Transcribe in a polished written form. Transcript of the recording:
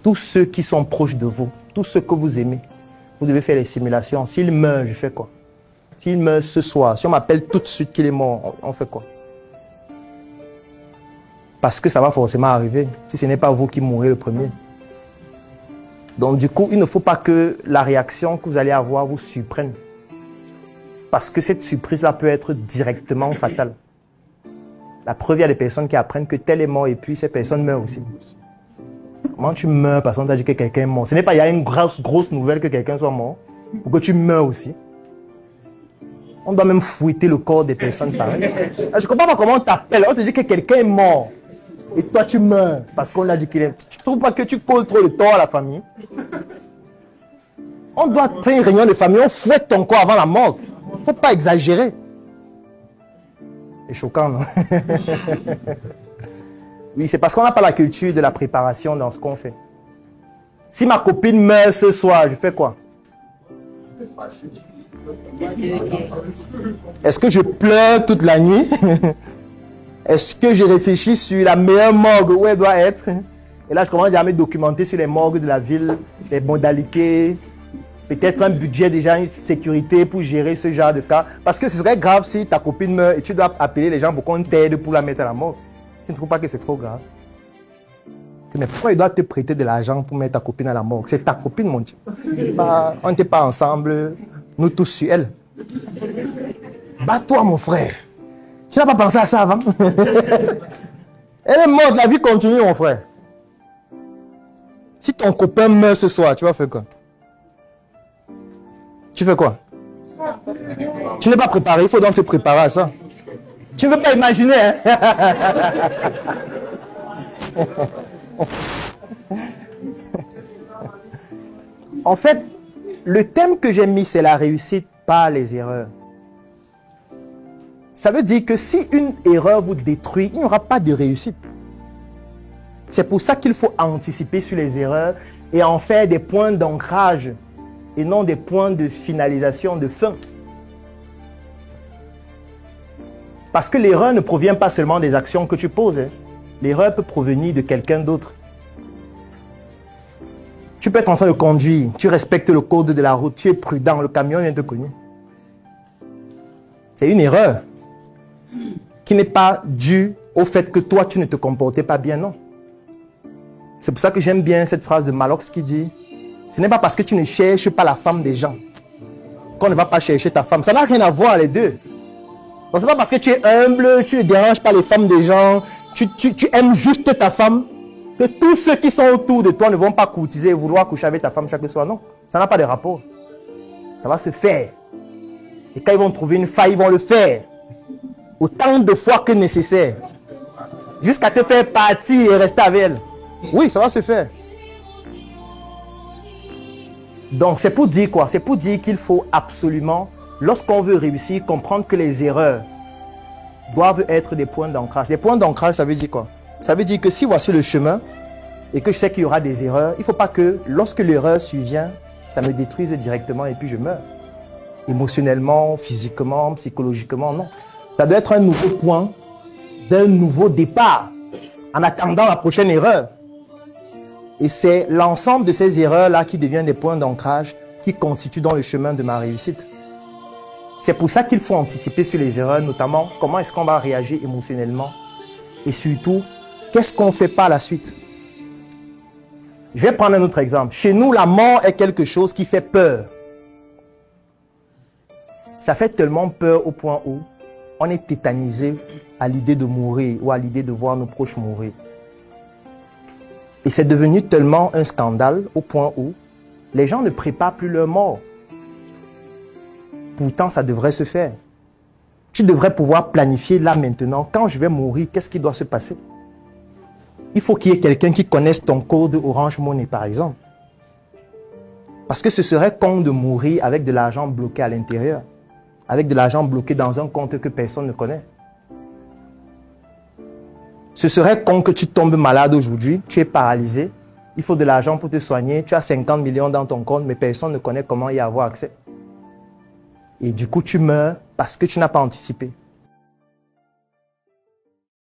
tous ceux qui sont proches de vous, tous ceux que vous aimez, vous devez faire les simulations. S'il meurt, je fais quoi? S'il meurt ce soir, si on m'appelle tout de suite qu'il est mort, on fait quoi? Parce que ça va forcément arriver, si ce n'est pas vous qui mourrez le premier. Donc du coup, il ne faut pas que la réaction que vous allez avoir vous surprenne. Parce que cette surprise-là peut être directement fatale. La preuve, il y a des personnes qui apprennent que tel est mort et puis ces personnes meurent aussi. Comment tu meurs parce qu'on t'a dit que quelqu'un est mort? Ce n'est pas il y a une grosse nouvelle que quelqu'un soit mort ou que tu meurs aussi. On doit même fouetter le corps des personnes pareilles. Je ne comprends pas comment on t'appelle. On te dit que quelqu'un est mort. Et toi, tu meurs parce qu'on a dit qu'il est... Tu ne trouves pas que tu causes trop le tort à la famille? On doit faire une réunion de famille. On fouette ton corps avant la mort. Il ne faut pas exagérer. C'est choquant, non? Oui, c'est parce qu'on n'a pas la culture de la préparation dans ce qu'on fait. Si ma copine meurt ce soir, je fais quoi? Est-ce que je pleure toute la nuit? Est-ce que je réfléchis sur la meilleure morgue où elle doit être? Et là, je commence à me documenter sur les morgues de la ville, les modalités, peut-être un budget déjà, une sécurité pour gérer ce genre de cas. Parce que ce serait grave si ta copine meurt et tu dois appeler les gens pour qu'on t'aide pour la mettre à la morgue. Tu ne trouves pas que c'est trop grave? Mais pourquoi il doit te prêter de l'argent pour mettre ta copine à la morgue? C'est ta copine, mon Dieu. On n'était pas ensemble, nous tous sur elle. Bats-toi, mon frère. Tu n'as pas pensé à ça avant? Elle est morte, la vie continue, mon frère. Si ton copain meurt ce soir, tu vas faire quoi? Tu fais quoi? Tu n'es pas préparé, il faut donc te préparer à ça. Tu ne veux pas imaginer, hein? En fait, le thème que j'ai mis, c'est la réussite par les erreurs. Ça veut dire que si une erreur vous détruit, il n'y aura pas de réussite. C'est pour ça qu'il faut anticiper sur les erreurs et en faire des points d'ancrage et non des points de finalisation, de fin. Parce que l'erreur ne provient pas seulement des actions que tu poses. Hein. L'erreur peut provenir de quelqu'un d'autre. Tu peux être en train de conduire, tu respectes le code de la route, tu es prudent, le camion vient te cogner. C'est une erreur qui n'est pas due au fait que toi, tu ne te comportais pas bien, non. C'est pour ça que j'aime bien cette phrase de Malox qui dit « Ce n'est pas parce que tu ne cherches pas la femme des gens qu'on ne va pas chercher ta femme. » Ça n'a rien à voir les deux. Ce n'est pas parce que tu es humble, tu ne déranges pas les femmes des gens, tu aimes juste ta femme, que tous ceux qui sont autour de toi ne vont pas courtiser et vouloir coucher avec ta femme chaque soir. Non, ça n'a pas de rapport. Ça va se faire. Et quand ils vont trouver une faille, ils vont le faire. Autant de fois que nécessaire. Jusqu'à te faire partir et rester avec elle. Oui, ça va se faire. Donc, c'est pour dire quoi? C'est pour dire qu'il faut absolument, lorsqu'on veut réussir, comprendre que les erreurs doivent être des points d'ancrage. Les points d'ancrage, ça veut dire quoi? Ça veut dire que si voici le chemin et que je sais qu'il y aura des erreurs, il ne faut pas que lorsque l'erreur survient, ça me détruise directement et puis je meurs. Émotionnellement, physiquement, psychologiquement, non. Ça doit être un nouveau point d'un nouveau départ en attendant la prochaine erreur. Et c'est l'ensemble de ces erreurs-là qui deviennent des points d'ancrage qui constituent dans le chemin de ma réussite. C'est pour ça qu'il faut anticiper sur les erreurs, notamment comment est-ce qu'on va réagir émotionnellement et surtout, qu'est-ce qu'on ne fait pas à la suite. Je vais prendre un autre exemple. Chez nous, la mort est quelque chose qui fait peur. Ça fait tellement peur au point où on est tétanisé à l'idée de mourir ou à l'idée de voir nos proches mourir. Et c'est devenu tellement un scandale au point où les gens ne préparent plus leur mort. Pourtant, ça devrait se faire. Tu devrais pouvoir planifier là maintenant, quand je vais mourir, qu'est-ce qui doit se passer? Il faut qu'il y ait quelqu'un qui connaisse ton code Orange Money, par exemple. Parce que ce serait con de mourir avec de l'argent bloqué à l'intérieur, avec de l'argent bloqué dans un compte que personne ne connaît. Ce serait con que tu tombes malade aujourd'hui, tu es paralysé, il faut de l'argent pour te soigner, tu as 50 millions dans ton compte, mais personne ne connaît comment y avoir accès. Et du coup, tu meurs parce que tu n'as pas anticipé.